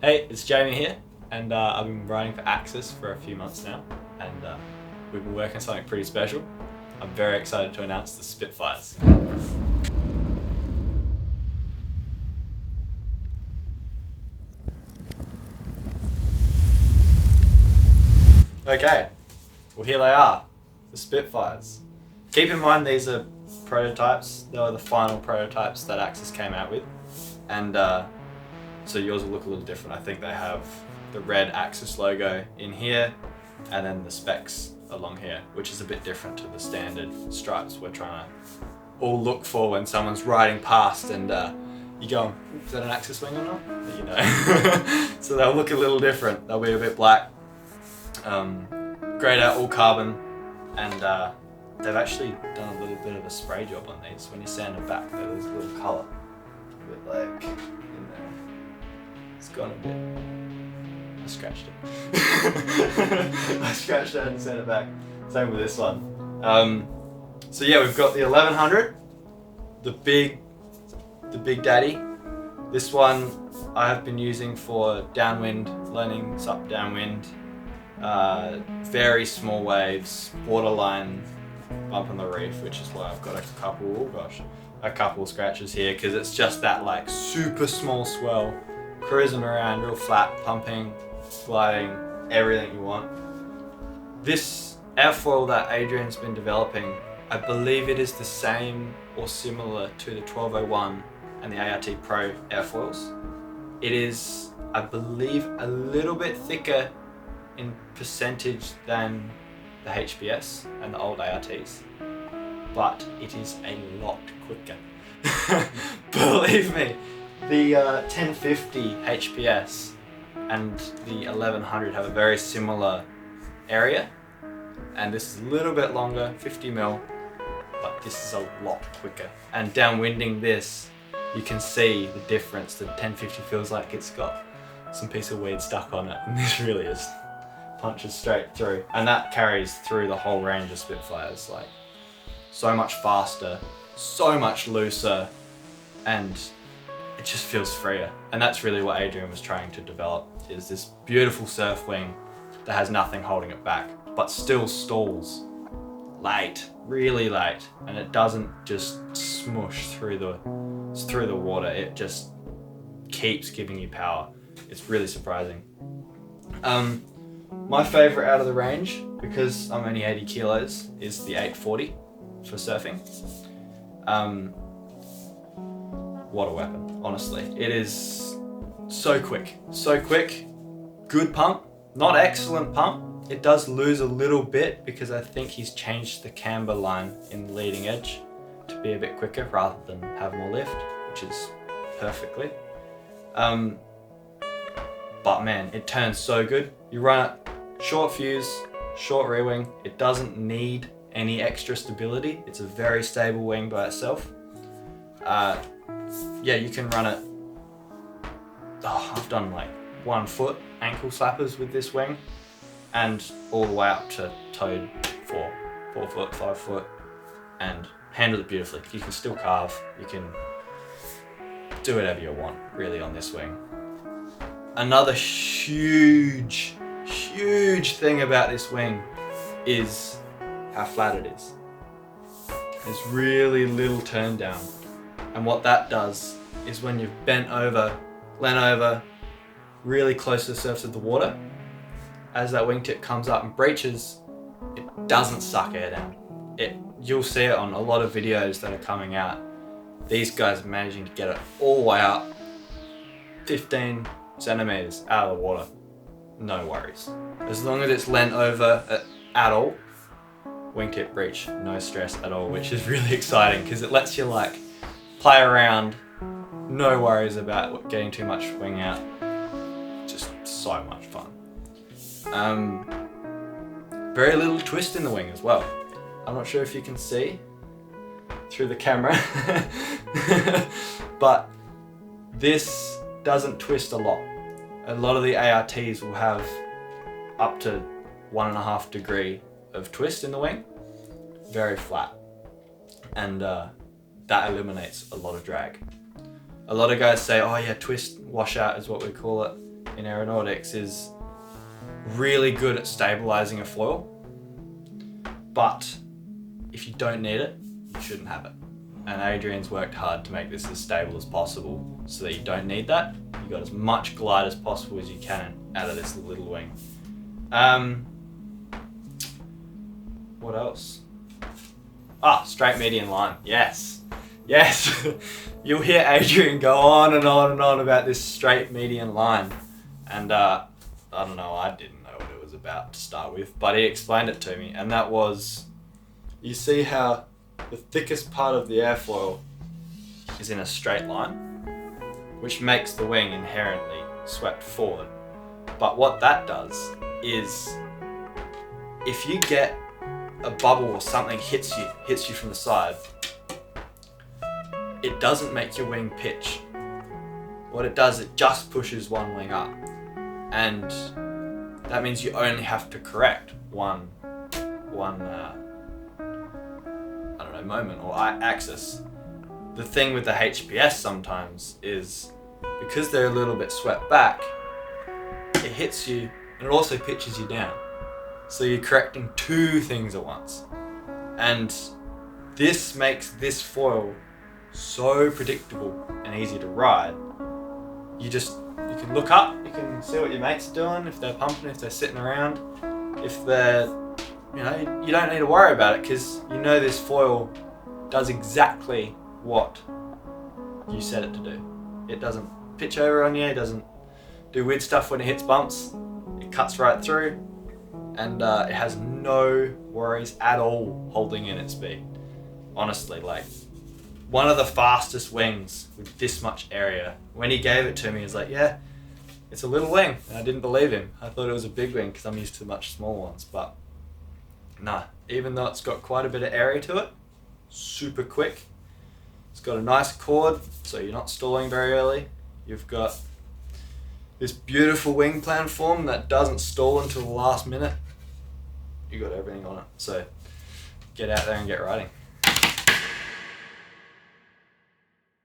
Hey, it's Jamie here, and I've been riding for Axis for a few months now, and we've been working on something pretty special. I'm very excited to announce the Spitfires. Okay, well here they are, the Spitfires. Keep in mind these are prototypes. They were the final prototypes that Axis came out with, and so yours will look a little different. I think they have the red Axis logo in here, and then the specs along here, which is a bit different to the standard stripes we're trying to all look for when someone's riding past and you go, is that an Axis wing or not? You know. So they'll look a little different. They'll be a bit black, greyed out, all carbon, and they've actually done a little bit of a spray job on these. When you sand them back, they lose a little colour. A bit like in there. It's gone a bit. I scratched it. I scratched it and sent it back. Same with this one. So yeah, we've got the 1100, the big daddy. This one I have been using for downwind, learning sup downwind, very small waves, borderline bump on the reef, which is why I've got a couple scratches here, because it's just that like super small swell, cruising around real flat, pumping, gliding, everything you want. This airfoil that Adrian's been developing, I believe it is the same or similar to the 1201 and the ART Pro airfoils. It is, I believe, a little bit thicker in percentage than the HBS and the old ARTs, but it is a lot quicker. Believe me, the 1050 HPS and the 1100 have a very similar area, and this is a little bit longer, 50 mil, but this is a lot quicker. And downwinding this, you can see the difference. The 1050 feels like it's got some piece of weed stuck on it, and this really is punches straight through, and that carries through the whole range of Spitfires. Like, so much faster, so much looser, and it just feels freer. And that's really what Adrian was trying to develop, is this beautiful surf wing that has nothing holding it back, but still stalls late, really late, and it doesn't just smush through the water. It just keeps giving you power. It's really surprising. My favorite out of the range, because I'm only 80 kilos, is the 840 for surfing. What a weapon, honestly. It is so quick, good pump, not excellent pump. It does lose a little bit because I think he's changed the camber line in the leading edge to be a bit quicker rather than have more lift, which is perfectly. But man, it turns so good. You run it short fuse, short rear wing. It doesn't need any extra stability. It's a very stable wing by itself. Yeah, you can run it. I've done like 1 foot ankle slappers with this wing, and all the way up to towed 4 foot, 5 foot, and handle it beautifully. You can still carve. You can do whatever you want really on this wing. Another huge thing about this wing is how flat it is. There's really little turn down, and what that does is when you've leant over really close to the surface of the water, as that wingtip comes up and breaches, it doesn't suck air down. You'll see it on a lot of videos that are coming out. These guys are managing to get it all the way up 15 centimeters out of the water. No worries. As long as it's leant over at all, wingtip breach, no stress at all, which is really exciting because it lets you like play around, no worries about getting too much wing out. Just so much fun. Very little twist in the wing as well. I'm not sure if you can see through the camera, but this doesn't twist a lot. A lot of the ARTs will have up to 1.5 degree of twist in the wing, very flat, and that eliminates a lot of drag. A lot of guys say, oh yeah, twist washout is what we call it in aeronautics is really good at stabilizing a foil, but if you don't need it, you shouldn't have it. And Adrian's worked hard to make this as stable as possible so that you don't need that. You got as much glide as possible as you can out of this little wing. What else? Straight median line. Yes. You'll hear Adrian go on and on and on about this straight median line. And I don't know, I didn't know what it was about to start with, but he explained it to me. And that was, you see how the thickest part of the airfoil is in a straight line, which makes the wing inherently swept forward. But what that does is, if you get a bubble or something hits you from the side, it doesn't make your wing pitch. What it does, it just pushes one wing up. And that means you only have to correct one moment or axis. The thing with the HPS sometimes is, because they're a little bit swept back, it hits you and it also pitches you down. So you're correcting two things at once. And this makes this foil so predictable and easy to ride. You can look up, you can see what your mates are doing, if they're pumping, if they're sitting around, if they're, you don't need to worry about it, because you know this foil does exactly what you set it to do. It doesn't pitch over on you, it doesn't do weird stuff when it hits bumps, it cuts right through, and it has no worries at all holding in its speed. Honestly, like, one of the fastest wings with this much area. When he gave it to me, he was like, yeah, it's a little wing. And I didn't believe him. I thought it was a big wing because I'm used to much smaller ones. But nah, even though it's got quite a bit of area to it, super quick. It's got a nice chord, so you're not stalling very early. You've got this beautiful wing plan form that doesn't stall until the last minute. You got everything on it. So get out there and get riding.